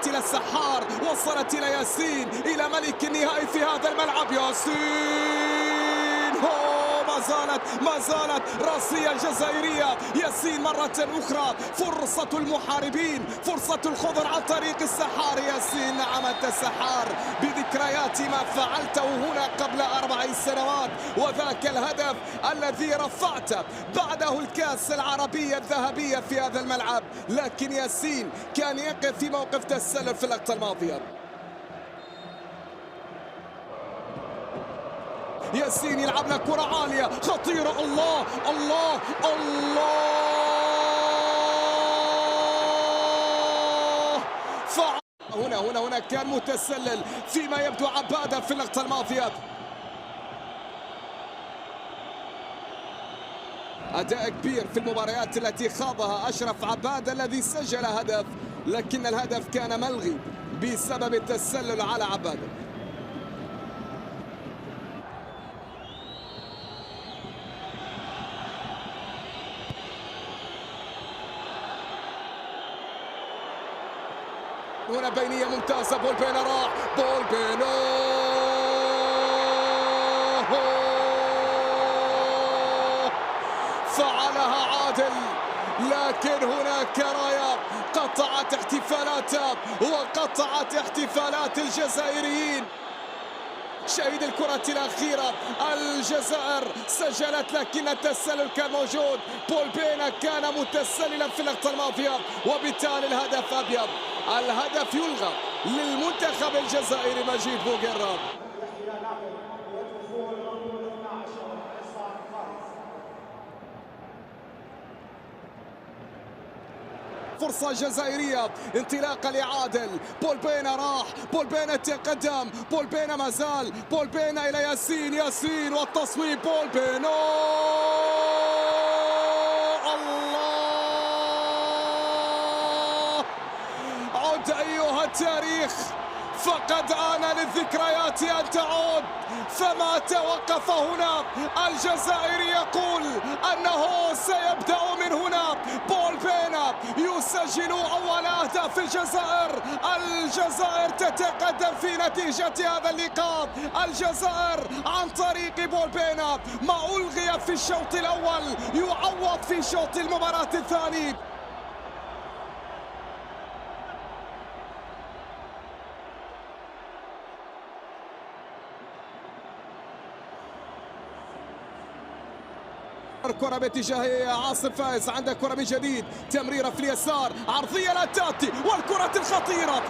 إلى السحار، وصلت إلى ياسين، إلى ملك النهائي في هذا الملعب. ياسين ما زالت راسية الجزائرية. ياسين مرة أخرى، فرصة المحاربين، فرصة الخضر عن طريق السحار. ياسين، نعم أنت السحار بذكريات ما فعلته هنا قبل 4 سنوات، وذاك الهدف الذي رفعت بعده الكأس العربية الذهبية في هذا الملعب. لكن ياسين كان يقف في موقف تسلل في اللقطة الماضية. ياسين يلعب لك كرة عالية خطيرة. الله الله الله، هنا كان متسلل فيما يبدو عبادة في اللقطة الماضية. أداء كبير في المباريات التي خاضها أشرف عبادة الذي سجل هدف، لكن الهدف كان ملغي بسبب التسلل على عبادة. هنا بينية ممتازة، بولبينا راح، بولبينا فعلها عادل، لكن هناك راية قطعت احتفالاتها وقطعت احتفالات الجزائريين. شهيد الكرة الأخيرة الجزائر سجلت، لكن التسلل كان موجود. بولبينا كان متسللا في اللقطة الماضية، وبالتالي الهدف أبيض. الهدف يلغى للمنتخب الجزائري. مجيد بوغيرا، فرصة جزائرية، انطلاقة لعادل. بولبينا راح، بولبينا تقدم، بولبينا ما زال، بولبينا إلى ياسين، ياسين والتصويب، بولبينا. الله، عد أيها التاريخ، فقد آن للذكريات أن تعود. فما توقف هنا، الجزائري يقول أنه سيبدأ من هنا. بولبينا يسجل أول أهداف الجزائر. الجزائر تتقدم في نتيجة هذا اللقاء. الجزائر عن طريق بولبينا، ما ألغي في الشوط الأول يعوض في شوط المباراة الثاني. كرة باتجاهية، عاصم فايز عندك كرة من جديد، تمريرة في اليسار، عرضية لا تأتي، والكرة الخطيرة